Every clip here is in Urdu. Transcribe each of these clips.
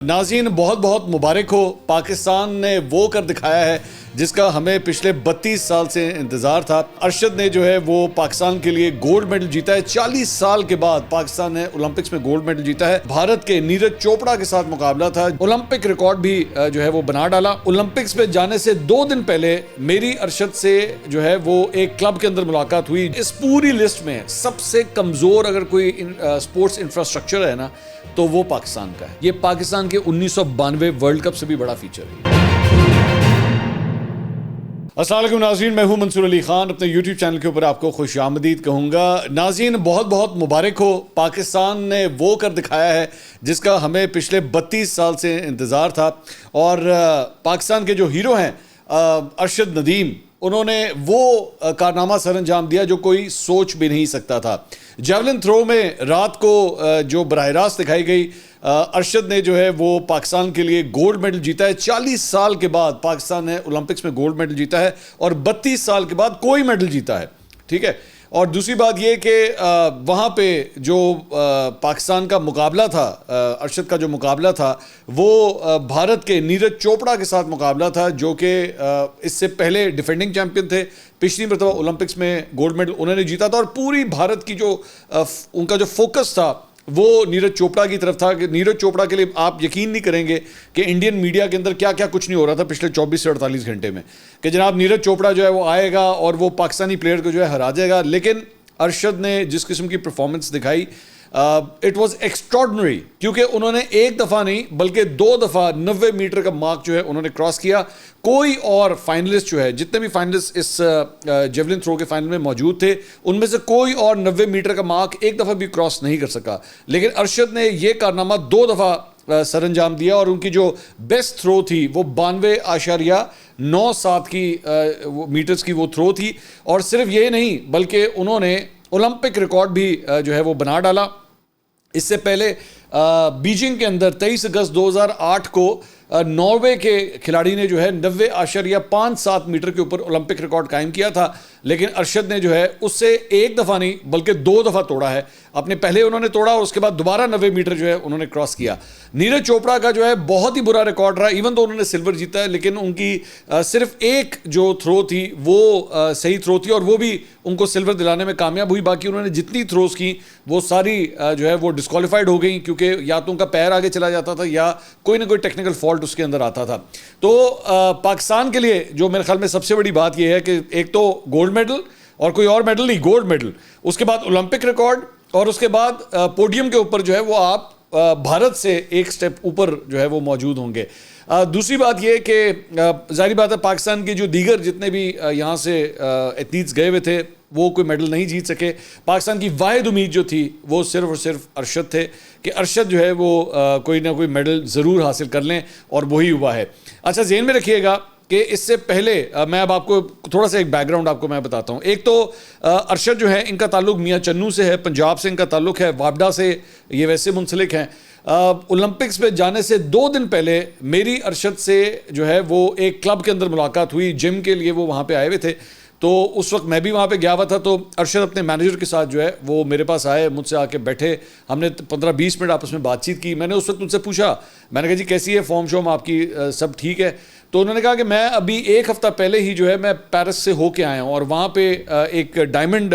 ناظرین بہت بہت مبارک ہو. پاکستان نے وہ کر دکھایا ہے جس کا ہمیں پچھلے 32 سال سے انتظار تھا. ارشد نے جو ہے وہ پاکستان کے لیے گولڈ میڈل جیتا ہے. 40 سال کے بعد پاکستان نے اولمپکس میں گولڈ میڈل جیتا ہے. بھارت کے نیرج چوپڑا کے ساتھ مقابلہ تھا. اولمپک ریکارڈ بھی جو ہے وہ بنا ڈالا. اولمپکس میں جانے سے 2 دن پہلے میری ارشد سے جو ہے وہ ایک کلب کے اندر ملاقات ہوئی. اس پوری لسٹ میں سب سے کمزور اگر کوئی اسپورٹس انفراسٹرکچر ہے نا تو وہ پاکستان کا ہے. یہ پاکستان کے 1992 ورلڈ کپ سے بھی بڑا فیچر ہے. السلام علیکم ناظرین, میں ہوں منصور علی خان. اپنے یوٹیوب چینل کے اوپر آپ کو خوش آمدید کہوں گا. ناظرین بہت بہت مبارک ہو. پاکستان نے وہ کر دکھایا ہے جس کا ہمیں پچھلے 32 سال سے انتظار تھا. اور پاکستان کے جو ہیرو ہیں ارشد ندیم, انہوں نے وہ کارنامہ سر انجام دیا جو کوئی سوچ بھی نہیں سکتا تھا. جیولن تھرو میں رات کو جو براہ راست دکھائی گئی, ارشد نے جو ہے وہ پاکستان کے لیے گولڈ میڈل جیتا ہے. 40 سال کے بعد پاکستان نے اولمپکس میں گولڈ میڈل جیتا ہے اور 32 سال کے بعد کوئی میڈل جیتا ہے. ٹھیک ہے. اور دوسری بات یہ کہ وہاں پہ جو پاکستان کا مقابلہ تھا, ارشد کا جو مقابلہ تھا وہ بھارت کے نیرج چوپڑا کے ساتھ مقابلہ تھا, جو کہ اس سے پہلے ڈیفینڈنگ چیمپئن تھے. پچھلی مرتبہ اولمپکس میں گولڈ میڈل انہوں نے جیتا تھا. اور پوری بھارت کی جو ان کا جو فوکس تھا وہ نیرج چوپڑا کی طرف تھا کہ نیرج چوپڑا کے لیے آپ یقین نہیں کریں گے کہ انڈین میڈیا کے اندر کیا کیا کچھ نہیں ہو رہا تھا پچھلے 24 سے 48 گھنٹے میں, کہ جناب نیرج چوپڑا جو ہے وہ آئے گا اور وہ پاکستانی پلیئر کو جو ہے ہرا جائے گا. لیکن ارشد نے جس قسم کی پرفارمنس دکھائی, اٹ واز ایکسٹراڈنری, کیونکہ انہوں نے ایک دفعہ نہیں بلکہ 2 دفعہ 90 میٹر کا مارک جو ہے انہوں نے کراس کیا. کوئی اور فائنلسٹ جو ہے, جتنے بھی فائنلسٹ اس جیولن تھرو کے فائنل میں موجود تھے, ان میں سے کوئی اور 90 میٹر کا مارک ایک دفعہ بھی کراس نہیں کر سکا. لیکن ارشد نے یہ کارنامہ 2 دفعہ سر انجام دیا اور ان کی جو بیسٹ تھرو تھی وہ 92.97 کی میٹرز کی وہ تھرو تھی. اور صرف یہ نہیں بلکہ انہوں نے اولمپک ریکارڈ بھی جو ہے وہ بنا ڈالا. اس سے پہلے بیجنگ کے اندر 23 اگست 2008 کو ناروے کے کھلاڑی نے جو ہے 90.57 میٹر کے اوپر اولمپک ریکارڈ قائم کیا تھا. لیکن ارشد نے جو ہے اس سے ایک دفعہ نہیں بلکہ 2 دفعہ توڑا ہے. اپنے پہلے انہوں نے توڑا اور اس کے بعد دوبارہ 90 میٹر جو ہے انہوں نے کراس کیا. نیرج چوپڑا کا جو ہے بہت ہی برا ریکارڈ رہا, ایون تو انہوں نے سلور جیتا ہے, لیکن ان کی صرف ایک جو تھرو تھی وہ صحیح تھرو تھی اور وہ بھی ان کو سلور دلانے میں کامیاب ہوئی. باقی انہوں نے جتنی تھروز کی وہ ساری جو ہے وہ ڈسکوالیفائڈ ہو گئیں, کیونکہ یا تو ان کا پیر آگے چلا جاتا تھا یا کوئی نہ کوئی ٹیکنیکل فالٹ اس کے اندر آتا تھا. تو پاکستان کے لیے جو میرے خیال میں سب سے بڑی بات یہ ہے کہ ایک تو گولڈ میڈل اور کوئی اور میڈل نہیں, گولڈ میڈل, اس کے بعد اولمپک ریکارڈ, اور اس کے بعد پوڈیم کے اوپر جو ہے وہ آپ بھارت سے ایک سٹیپ اوپر جو ہے وہ موجود ہوں گے. دوسری بات یہ کہ ظاہری بات ہے پاکستان کے جو دیگر جتنے بھی یہاں سے ایتھلیٹس گئے ہوئے تھے وہ کوئی میڈل نہیں جیت سکے. پاکستان کی واحد امید جو تھی وہ صرف اور صرف ارشد تھے کہ ارشد جو ہے وہ کوئی نہ کوئی میڈل ضرور حاصل کر لیں, اور وہی ہوا ہے. اچھا ذہن میں رکھیے گا کہ اس سے پہلے میں اب آپ کو تھوڑا سا ایک بیک گراؤنڈ آپ کو میں بتاتا ہوں. ایک تو ارشد جو ہے ان کا تعلق میاں چنو سے ہے, پنجاب سے ان کا تعلق ہے, وابڈا سے یہ ویسے منسلک ہیں. اولمپکس میں جانے سے 2 دن پہلے میری ارشد سے جو ہے وہ ایک کلب کے اندر ملاقات ہوئی, جم کے لیے وہ وہاں پہ آئے ہوئے تھے. تو اس وقت میں بھی وہاں پہ گیا ہوا تھا. تو ارشد اپنے مینیجر کے ساتھ جو ہے وہ میرے پاس آئے, مجھ سے آ کے بیٹھے, ہم نے 15-20 منٹ آپس میں بات چیت کی. میں نے اس وقت ان سے پوچھا, میں نے کہا جی کیسی ہے فارم شوم آپ کی, سب ٹھیک ہے؟ تو انہوں نے کہا کہ میں ابھی 1 ہفتہ پہلے ہی جو ہے میں پیرس سے ہو کے آیا ہوں, اور وہاں پہ ایک ڈائمنڈ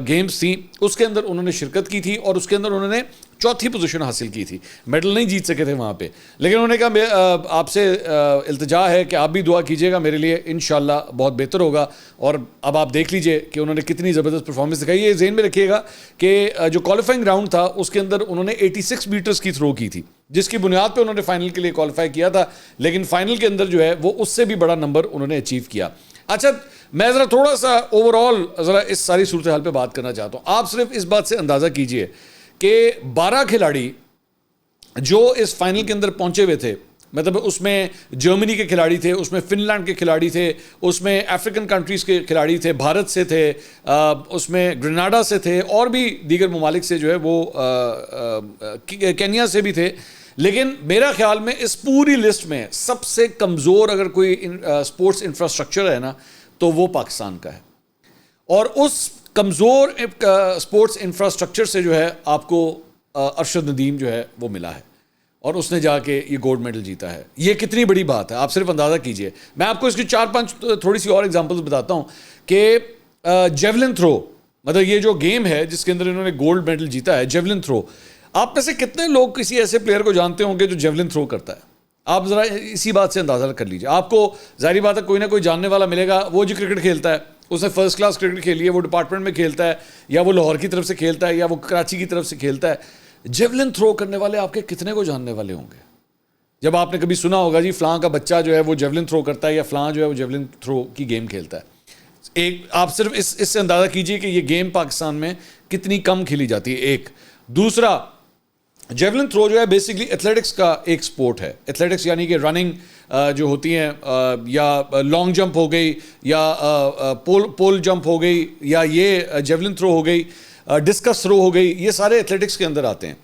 گیمز تھیں, اس کے اندر انہوں نے شرکت کی تھی اور اس کے اندر انہوں نے 4تھی پوزیشن حاصل کی تھی. میڈل نہیں جیت سکے تھے وہاں پہ, لیکن انہوں نے کہا آپ سے التجا ہے کہ آپ بھی دعا کیجیے گا میرے لیے, انشاءاللہ بہت بہتر ہوگا. اور اب آپ دیکھ لیجئے کہ انہوں نے کتنی زبردست پرفارمنس دکھائی. یہ ذہن میں رکھیے گا کہ جو کوالیفائنگ راؤنڈ تھا اس کے اندر انہوں نے 86 میٹرز کی تھرو کی تھی, جس کی بنیاد پہ انہوں نے فائنل کے لیے کوالیفائی کیا تھا. لیکن فائنل کے اندر جو ہے وہ اس سے بھی بڑا نمبر انہوں نے اچیو کیا. اچھا میں ذرا تھوڑا سا اوور آل ذرا اس ساری صورتحال پہ بات کرنا چاہتا ہوں. آپ صرف اس بات سے اندازہ کیجئے کہ 12 کھلاڑی جو اس فائنل کے اندر پہنچے ہوئے تھے, مطلب اس میں جرمنی کے کھلاڑی تھے, اس میں فن لینڈ کے کھلاڑی تھے, اس میں افریقن کنٹریز کے کھلاڑی تھے, بھارت سے تھے, اس میں گریناڈا سے تھے, اور بھی دیگر ممالک سے جو ہے وہ کینیا سے بھی تھے. لیکن میرا خیال میں اس پوری لسٹ میں سب سے کمزور اگر کوئی اسپورٹس انفراسٹرکچر ہے نا تو وہ پاکستان کا ہے. اور اس کمزور اسپورٹس انفراسٹرکچر سے جو ہے آپ کو ارشد ندیم جو ہے وہ ملا ہے. اور اس نے جا کے یہ گولڈ میڈل جیتا ہے. یہ کتنی بڑی بات ہے, آپ صرف اندازہ کیجئے. میں آپ کو اس کی 4-5 تھوڑی سی اور ایگزامپلز بتاتا ہوں کہ جیولن تھرو, مطلب یہ جو گیم ہے جس کے اندر انہوں نے گولڈ میڈل جیتا ہے, جیولن تھرو. آپ میں سے کتنے لوگ کسی ایسے پلیئر کو جانتے ہوں گے جو جیولن تھرو کرتا ہے؟ آپ ذرا اسی بات سے اندازہ کر لیجیے. آپ کو ظاہری بات ہے کوئی نہ کوئی جاننے والا ملے گا, وہ جو کرکٹ کھیلتا ہے, اس نے فرسٹ کلاس کرکٹ کھیلی ہے, وہ ڈپارٹمنٹ میں کھیلتا ہے, یا وہ لاہور کی طرف سے کھیلتا ہے, یا وہ کراچی کی طرف سے کھیلتا ہے. جیولن تھرو کرنے والے آپ کے کتنے کو جاننے والے ہوں گے؟ جب آپ نے کبھی سنا ہوگا جی فلاں کا بچہ جو ہے وہ جیولن تھرو کرتا ہے, یا فلاں جو ہے وہ جیولن تھرو کی گیم کھیلتا ہے. ایک آپ صرف اس سے اندازہ کیجئے کہ یہ گیم پاکستان میں کتنی کم کھیلی جاتی ہے. ایک دوسرا, جیولن تھرو جو ہے بیسکلی ایتھلیٹکس کا ایک سپورٹ ہے. ایتھلیٹکس یعنی کہ رننگ جو ہوتی ہیں, یا لانگ جمپ ہو گئی, یا پول جمپ ہو گئی, یا یہ جیولن تھرو ہو گئی, ڈسکس تھرو ہو گئی, یہ سارے ایتھلیٹکس کے اندر آتے ہیں.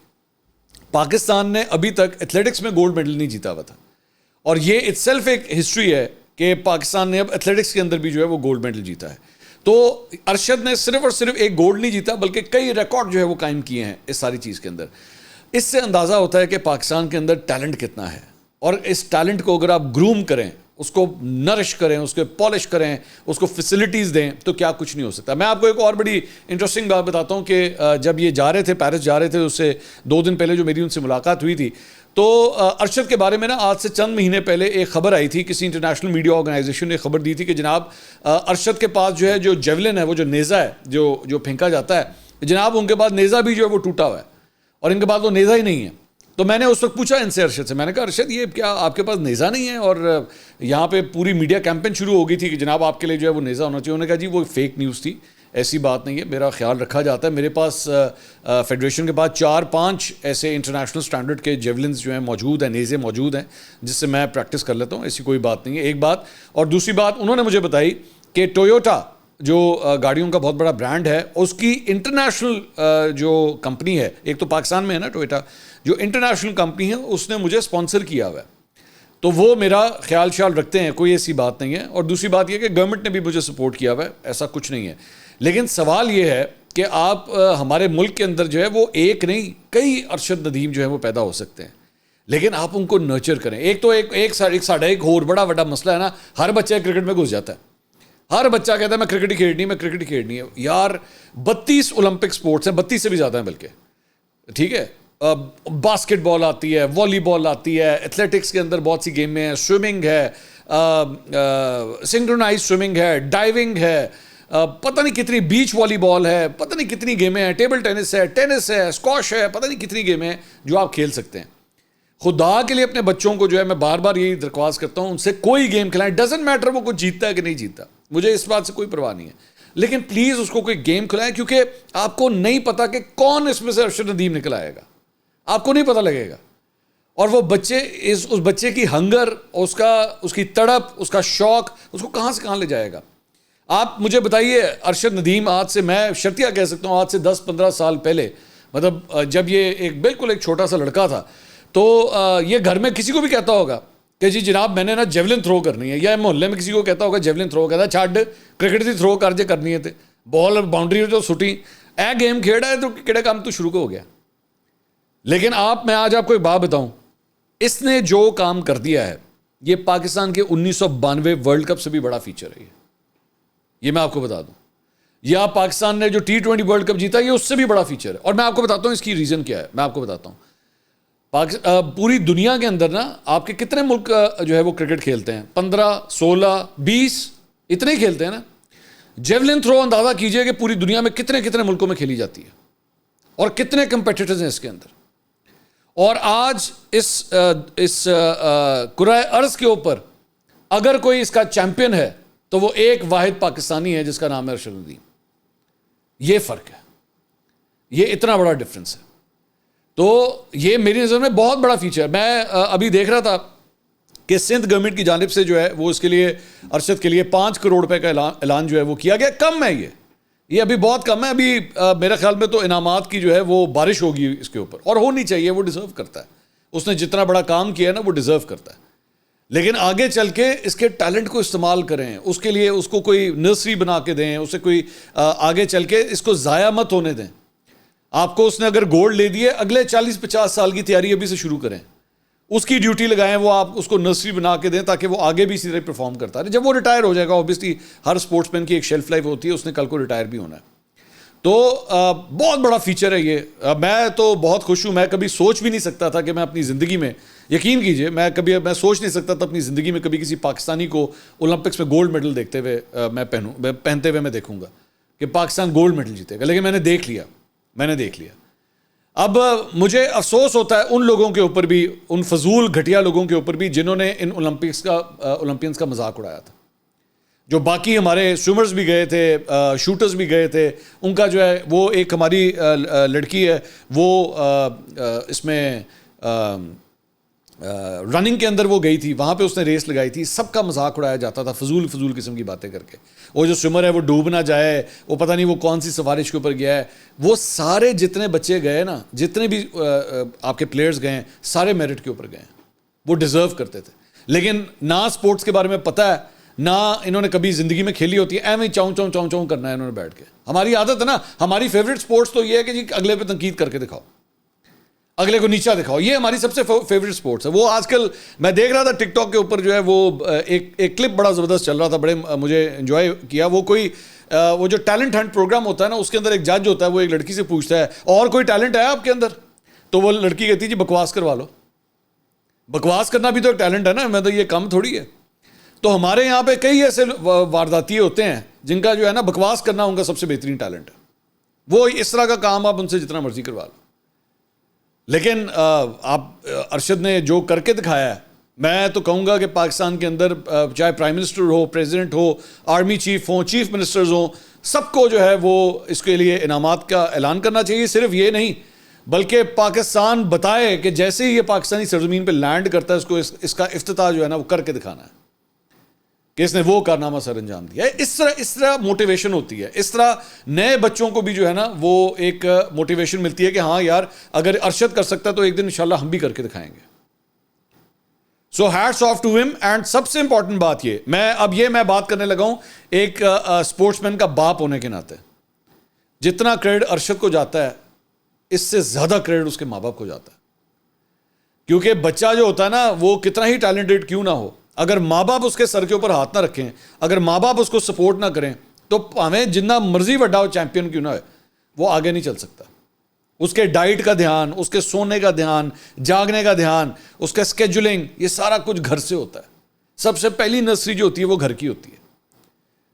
پاکستان نے ابھی تک ایتھلیٹکس میں گولڈ میڈل نہیں جیتا ہوا تھا, اور یہ اٹ سیلف ایک ہسٹری ہے کہ پاکستان نے اب ایتھلیٹکس کے اندر بھی جو ہے وہ گولڈ میڈل جیتا ہے. تو ارشد نے صرف اور صرف ایک گولڈ نہیں جیتا بلکہ کئی ریکارڈ جو ہے وہ قائم کیے ہیں اس ساری چیز کے اندر. اس سے اندازہ ہوتا ہے کہ پاکستان کے اندر ٹیلنٹ کتنا ہے, اور اس ٹیلنٹ کو اگر آپ گروم کریں, اس کو نرش کریں, اس کو پالش کریں, اس کو فیسلٹیز دیں, تو کیا کچھ نہیں ہو سکتا. میں آپ کو ایک اور بڑی انٹرسٹنگ بات بتاتا ہوں کہ جب یہ جا رہے تھے, پیرس جا رہے تھے, اس سے 2 دن پہلے جو میری ان سے ملاقات ہوئی تھی, تو ارشد کے بارے میں نا آج سے چند مہینے پہلے ایک خبر آئی تھی. کسی انٹرنیشنل میڈیا آرگنائزیشن نے خبر دی تھی کہ جناب ارشد کے پاس جو ہے جو جیولن ہے, وہ جو نیزہ ہے جو پھینکا جاتا ہے, جناب ان کے پاس نیزہ بھی جو ہے وہ ٹوٹا ہوا ہے, اور ان کے پاس وہ نیزہ ہی نہیں ہے. تو میں نے اس وقت پوچھا ان سے, ارشد سے, میں نے کہا ارشد یہ کیا آپ کے پاس نیزہ نہیں ہے؟ اور یہاں پہ پوری میڈیا کیمپین شروع ہو گئی تھی کہ جناب آپ کے لیے جو ہے وہ نیزہ ہونا چاہیے. انہوں نے کہا جی وہ فیک نیوز تھی, ایسی بات نہیں ہے, میرا خیال رکھا جاتا ہے, میرے پاس فیڈریشن کے بعد 4-5 ایسے انٹرنیشنل سٹینڈرڈ کے جیولنز جو ہیں موجود ہیں, نیزے موجود ہیں, جس سے میں پریکٹس کر لیتا ہوں, ایسی کوئی بات نہیں ہے. ایک بات. اور دوسری بات انہوں نے مجھے بتائی کہ ٹویوٹا جو گاڑیوں کا بہت بڑا برانڈ ہے, اس کی انٹرنیشنل جو کمپنی ہے, ایک تو پاکستان میں ہے نا ٹویوٹا, جو انٹرنیشنل کمپنی ہے اس نے مجھے اسپانسر کیا ہوا ہے. تو وہ میرا خیال رکھتے ہیں, کوئی ایسی بات نہیں ہے. اور دوسری بات یہ کہ گورنمنٹ نے بھی مجھے سپورٹ کیا ہوا ہے, ایسا کچھ نہیں ہے. لیکن سوال یہ ہے کہ آپ ہمارے ملک کے اندر جو ہے وہ ایک نہیں کئی ارشد ندیم جو ہے وہ پیدا ہو سکتے ہیں, لیکن آپ ان کو نرچر کریں. ایک تو ایک ساڈا ایک اور بڑا مسئلہ ہے نا, ہر بچہ کرکٹ میں گھس جاتا ہے, ہر بچہ کہتا ہے میں کرکٹ ہی کھیلنی ہے, میں کرکٹ ہی کھیلنی ہے. یار 32 اولمپک سپورٹس ہیں, 32 سے بھی زیادہ ہیں بلکہ, ٹھیک ہے. باسکٹ بال آتی ہے, والی بال آتی ہے, ایتھلیٹکس کے اندر بہت سی گیمیں ہیں, سوئمنگ ہے, سنکرونائز سوئمنگ ہے, ڈائیونگ ہے, پتہ نہیں کتنی, بیچ والی بال ہے, پتہ نہیں کتنی گیمیں ہیں, ٹیبل ٹینس ہے, اسکواش ہے, پتہ نہیں کتنی گیمیں ہیں جو آپ کھیل سکتے ہیں. خدا کے لیے اپنے بچوں کو جو ہے میں بار بار یہی درخواست کرتا ہوں, ان سے کوئی گیم کھلائیں, ڈزنٹ میٹر وہ کچھ جیتتا ہے کہ نہیں جیتتا, مجھے اس بات سے کوئی پرواہ نہیں ہے, لیکن پلیز اس کو کوئی گیم کھلائیں, کیونکہ آپ کو نہیں پتا کہ کون اس میں سے ارشد ندیم نکل آئے گا, آپ کو نہیں پتہ لگے گا. اور وہ بچے اس بچے کی ہنگر, اس کی تڑپ, اس کا شوق, اس کو کہاں سے کہاں لے جائے گا. آپ مجھے بتائیے, ارشد ندیم آج سے, میں شرطیہ کہہ سکتا ہوں, آج سے 10-15 سال پہلے, مطلب جب یہ بالکل ایک چھوٹا سا لڑکا تھا, تو یہ گھر میں کسی کو بھی کہتا ہوگا کہ جی جناب میں نے نا جیولن تھرو کرنی ہے, یا محلے میں کسی کو کہتا ہوگا جیولن تھرو, کہتا چھڈ کرکٹ دی تھرو کر جے کرنی ہے, تے بال باؤنڈری جو سٹی اے گیم کھیڑا ہے تو کہڑے کام تو شروع ہو گیا. لیکن میں آج آپ کو ایک بات بتاؤں, اس نے جو کام کر دیا ہے, یہ پاکستان کے 1992 ورلڈ کپ سے بھی بڑا فیچر ہے. یہ میں آپ کو بتا دوں, یا پاکستان نے جو T20 ورلڈ کپ جیتا, یہ اس سے بھی بڑا فیچر ہے. اور میں آپ کو بتاتا ہوں اس کی ریزن کیا ہے, میں آپ کو بتاتا ہوں. پوری دنیا کے اندر نا آپ کے کتنے ملک جو ہے وہ کرکٹ کھیلتے ہیں, 15, 16, 20 اتنے ہی کھیلتے ہیں نا. جیولن تھرو اندازہ کیجئے کہ پوری دنیا میں کتنے ملکوں میں کھیلی جاتی ہے, اور کتنے کمپیٹیٹرز ہیں اس کے اندر. اور آج اس کرۂ ارض کے اوپر اگر کوئی اس کا چیمپئن ہے تو وہ ایک واحد پاکستانی ہے جس کا نام ہے ارشد ندیم. یہ فرق ہے, یہ اتنا بڑا ڈفرنس ہے. تو یہ میری نظر میں بہت بڑا فیچر ہے. میں ابھی دیکھ رہا تھا کہ سندھ گورنمنٹ کی جانب سے جو ہے وہ اس کے لیے, ارشد کے لیے 5 کروڑ روپے کا اعلان جو ہے وہ کیا گیا. کم ہے یہ ابھی بہت کم ہے. ابھی میرے خیال میں تو انعامات کی جو ہے وہ بارش ہوگی اس کے اوپر, اور ہونی چاہیے, وہ ڈیزرو کرتا ہے. اس نے جتنا بڑا کام کیا ہے نا وہ ڈیزرو کرتا ہے. لیکن آگے چل کے اس کے ٹیلنٹ کو استعمال کریں, اس کے لیے اس کو کوئی نرسری بنا کے دیں, اسے کوئی آگے چل کے اس کو ضائع مت ہونے دیں. آپ کو اس نے اگر گولڈ لے دیے, اگلے 40-50 سال کی تیاری ابھی سے شروع کریں. اس کی ڈیوٹی لگائیں, وہ آپ اس کو نرسری بنا کے دیں تاکہ وہ آگے بھی اسی طرح پرفارم کرتا رہے. جب وہ ریٹائر ہو جائے گا, اوبیسلی ہر اسپورٹس مین کی ایک شیلف لائف ہوتی ہے, اس نے کل کو ریٹائر بھی ہونا ہے. تو بہت بڑا فیچر ہے یہ. میں تو بہت خوش ہوں. میں کبھی سوچ بھی نہیں سکتا تھا کہ میں اپنی زندگی میں, یقین کیجئے, میں سوچ نہیں سکتا تھا اپنی زندگی میں کبھی کسی پاکستانی کو اولمپکس میں گولڈ میڈل دیکھتے ہوئے پہنتے ہوئے میں دیکھوں گا کہ پاکستان گولڈ میڈل جیتے گا. لیکن میں نے دیکھ لیا. اب مجھے افسوس ہوتا ہے ان لوگوں کے اوپر بھی, ان فضول گھٹیا لوگوں کے اوپر بھی جنہوں نے ان اولمپئنس کا مذاق اڑایا تھا. جو باقی ہمارے سوئمرز بھی گئے تھے, شوٹرز بھی گئے تھے, ان کا جو ہے وہ ایک ہماری لڑکی ہے وہ اس میں رننگ کے اندر وہ گئی تھی, وہاں پہ اس نے ریس لگائی تھی, سب کا مذاق اڑایا جاتا تھا فضول قسم کی باتیں کر کے. وہ جو سوئمر ہے وہ ڈوب نہ جائے, وہ پتہ نہیں وہ کون سی سفارش کے اوپر گیا ہے. وہ سارے جتنے بچے گئے نا, جتنے بھی آپ کے پلیئرز گئے ہیں, سارے میرٹ کے اوپر گئے ہیں, وہ ڈیزرو کرتے تھے. لیکن نہ اسپورٹس کے بارے میں پتہ ہے, نہ انہوں نے کبھی زندگی میں کھیلی ہوتی ہے. ایویں چاؤں کرنا ہے انہوں نے بیٹھ کے. ہماری عادت ہے نا, ہماری فیوریٹ اسپورٹس تو یہ ہے کہ جی اگلے پہ تنقید کر کے دکھاؤ, اگلے کو نیچا دکھاؤ. یہ ہماری سب سے فیوریٹ سپورٹس ہے. وہ آج کل میں دیکھ رہا تھا ٹک ٹاک کے اوپر جو ہے وہ ایک کلپ بڑا زبردست چل رہا تھا, بڑے مجھے انجوائے کیا. وہ جو ٹیلنٹ ہنٹ پروگرام ہوتا ہے نا, اس کے اندر ایک جج ہوتا ہے, وہ ایک لڑکی سے پوچھتا ہے اور کوئی ٹیلنٹ ہے آپ کے اندر, تو وہ لڑکی کہتی ہے جی بکواس کروا لو. بکواس کرنا بھی تو ایک ٹیلنٹ ہے نا, میں تو یہ کم تھوڑی ہے. تو ہمارے یہاں پہ کئی ایسے وارداتیے ہوتے ہیں جن کا جو ہے نا بکواس کرنا ان کا سب سے بہترین ٹیلنٹ ہے. وہ اس طرح کا کام آپ ان سے جتنا مرضی کروا لو. لیکن آپ ارشد نے جو کر کے دکھایا ہے, میں تو کہوں گا کہ پاکستان کے اندر چاہے پرائم منسٹر ہو, پریزیڈنٹ ہو, آرمی چیف ہوں, چیف منسٹرز ہوں, سب کو جو ہے وہ اس کے لیے انعامات کا اعلان کرنا چاہیے. صرف یہ نہیں بلکہ پاکستان بتائے کہ جیسے ہی یہ پاکستانی سرزمین پہ لینڈ کرتا ہے, اس کو اس کا افتتاح جو ہے نا وہ کر کے دکھانا ہے کہ اس نے وہ کارنامہ سر انجام دیا ہے. اس طرح موٹیویشن ہوتی ہے. اس طرح نئے بچوں کو بھی جو ہے نا وہ ایک موٹیویشن ملتی ہے کہ ہاں یار اگر ارشد کر سکتا ہے تو ایک دن انشاءاللہ ہم بھی کر کے دکھائیں گے. سو ہیٹس آف ٹو ہم. اینڈ سب سے امپورٹنٹ بات یہ, میں بات کرنے لگا ہوں ایک اسپورٹس مین کا باپ ہونے کے ناطے. جتنا کریڈٹ ارشد کو جاتا ہے اس سے زیادہ کریڈٹ اس کے ماں باپ کو جاتا ہے. کیونکہ بچہ جو ہوتا ہے نا وہ کتنا ہی ٹیلنٹڈ کیوں نہ ہو, اگر ماں باپ اس کے سر کے اوپر ہاتھ نہ رکھیں, اگر ماں باپ اس کو سپورٹ نہ کریں, تو ہمیں جتنا مرضی بڑا ہو چیمپئن کیوں نہ ہو, وہ آگے نہیں چل سکتا. اس کے ڈائٹ کا دھیان, اس کے سونے کا دھیان, جاگنے کا دھیان, اس کا اسکیجولنگ, یہ سارا کچھ گھر سے ہوتا ہے. سب سے پہلی نرسری جو ہوتی ہے وہ گھر کی ہوتی ہے.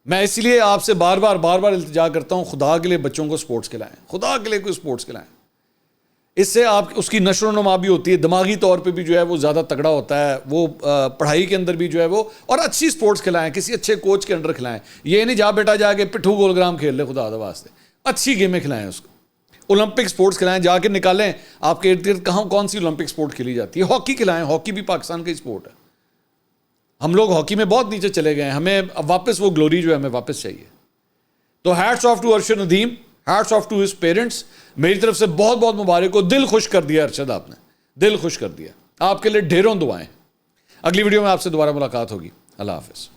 میں اس لیے آپ سے بار بار التجا کرتا ہوں, خدا کے لیے بچوں کو سپورٹس کھلائیں, خدا کے لیے کوئی سپورٹس کھلائیں. اس سے اس کی نشو و نما بھی ہوتی ہے, دماغی طور پہ بھی جو ہے وہ زیادہ تگڑا ہوتا ہے, وہ پڑھائی کے اندر بھی جو ہے وہ, اور اچھی سپورٹس کھلائیں, کسی اچھے کوچ کے انڈر کھلائیں. یہ نہیں جا بیٹا جا کے پٹھو گول گرام کھیل لے, خدا واسطے اچھی گیمیں کھلائیں اس کو. اولمپک سپورٹس کھلائیں, جا کے نکالیں آپ کے ارد گرد کون سی اولمپک سپورٹ کھیلی جاتی ہے. ہاکی کھلائیں, ہاکی بھی پاکستان کا سپورٹ ہے. ہم لوگ ہاکی میں بہت نیچے چلے گئے ہیں, ہمیں واپس وہ گلوری جو ہے ہمیں واپس چاہیے. تو hats of two Arshad Nadeem, hats of two his parents. میری طرف سے بہت بہت مبارک ہو. دل خوش کر دیا ارشد, آپ نے دل خوش کر دیا. آپ کے لیے ڈھیروں دعائیں. اگلی ویڈیو میں آپ سے دوبارہ ملاقات ہوگی. اللہ حافظ.